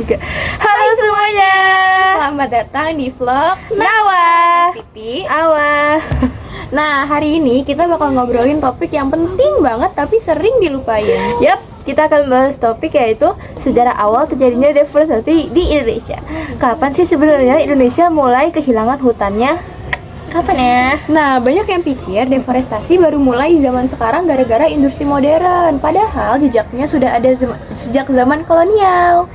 juga. Halo semuanya, Selamat datang di vlog Nawa, Titi. Awa. Nah, hari ini kita bakal ngobrolin topik yang penting banget tapi sering dilupain. Yap, kita akan bahas topik yaitu sejarah awal terjadinya deforestasi di Indonesia. Kapan sih sebenarnya Indonesia mulai kehilangan hutannya? Kapan ya? Nah, banyak yang pikir deforestasi baru mulai zaman sekarang gara-gara industri modern. Padahal jejaknya sudah ada sejak zaman kolonial.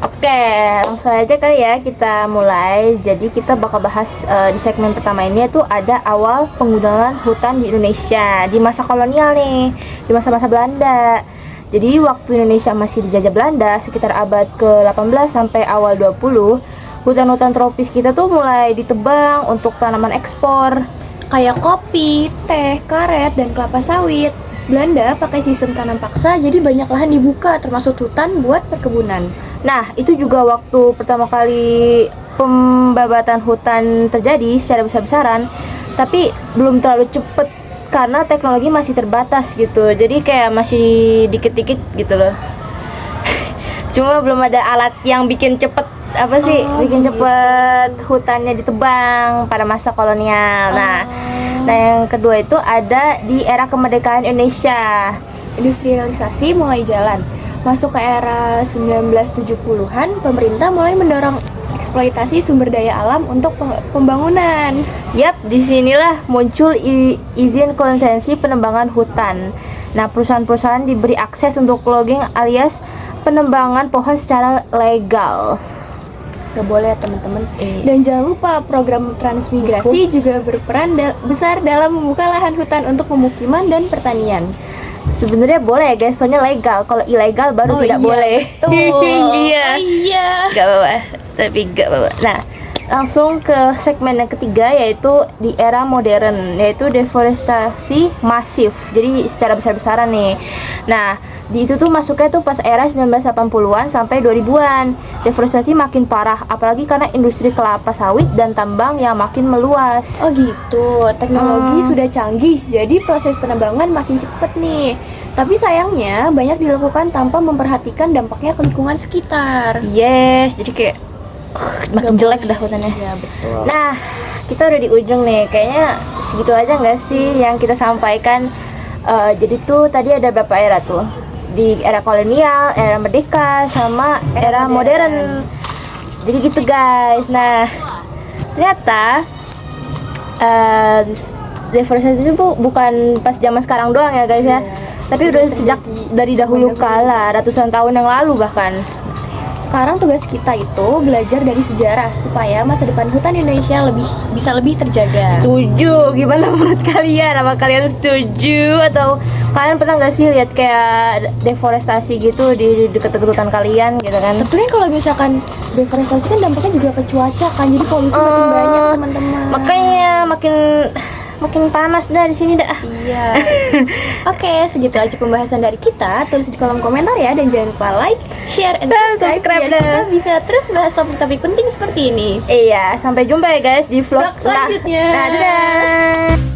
Oke, langsung aja kali ya kita mulai. Jadi kita bakal bahas di segmen pertama ini itu ada awal penggunaan hutan di Indonesia di masa kolonial nih, di masa-masa Belanda. Jadi waktu Indonesia masih dijajah Belanda sekitar abad ke-18 sampai awal 20, hutan-hutan tropis kita tuh mulai ditebang untuk tanaman ekspor. Kayak kopi, teh, karet, dan kelapa sawit. Belanda pakai sistem tanam paksa, jadi banyak lahan dibuka termasuk hutan buat perkebunan. Nah, itu juga waktu pertama kali pembabatan hutan terjadi secara besar-besaran, tapi belum terlalu cepet karena teknologi masih terbatas gitu. Jadi kayak masih dikit-dikit gitu loh. Cuma belum ada alat yang bikin cepet bikin cepet hutannya ditebang pada masa kolonial. Nah, yang kedua itu ada di era kemerdekaan Indonesia. Industrialisasi mulai jalan. Masuk ke era 1970-an, pemerintah mulai mendorong eksploitasi sumber daya alam untuk pembangunan. Yap, disinilah muncul izin konsensi penebangan hutan. Nah, perusahaan-perusahaan diberi akses untuk logging alias penebangan pohon secara legal. Gak boleh teman-teman. Dan jangan lupa program transmigrasi juga berperan besar dalam membuka lahan hutan untuk pemukiman dan pertanian. Sebenarnya boleh ya guys, soalnya legal. Kalau ilegal baru tidak boleh. Iya. Gak apa-apa, tapi gak apa-apa. Nah, langsung ke segmen yang ketiga yaitu di era modern, yaitu deforestasi masif. Jadi secara besar-besaran nih. Nah, di itu tuh masuknya tuh pas era 1980-an sampai 2000-an. Deforestasi makin parah, apalagi karena industri kelapa sawit dan tambang yang makin meluas. Oh gitu, teknologi sudah canggih, jadi proses penebangan makin cepet nih. Tapi sayangnya banyak dilakukan tanpa memperhatikan dampaknya ke lingkungan sekitar. Yes, jadi kayak makin jelek dah hutannya. Ya betul. Nah, kita udah di ujung nih. Kayaknya segitu aja nggak sih yang kita sampaikan. Jadi tuh tadi ada berapa era tuh? Di era kolonial, era merdeka, sama era modern. Jadi gitu guys. Nah, ternyata deforestasi itu bukan pas zaman sekarang doang ya guys ya. Tapi udah sejak dari dahulu kala, ratusan tahun yang lalu bahkan. Sekarang tugas kita itu belajar dari sejarah supaya masa depan hutan Indonesia bisa lebih terjaga. Setuju. Gimana menurut kalian? Apa kalian setuju atau kalian pernah nggak sih lihat kayak deforestasi gitu di dekat-dekat hutan kalian gitu kan? Tapi kan kalau misalkan deforestasi kan dampaknya juga ke cuaca kan, jadi polusi makin banyak teman-teman. Makanya makin panas dah di sini dah. Iya. Oke, segitu aja pembahasan dari kita. Tulis di kolom komentar ya, dan jangan lupa like, share, and subscribe biar kita bisa terus bahas topik-topik penting seperti ini. Iya, sampai jumpa ya guys di vlog Selanjutnya. Dadah.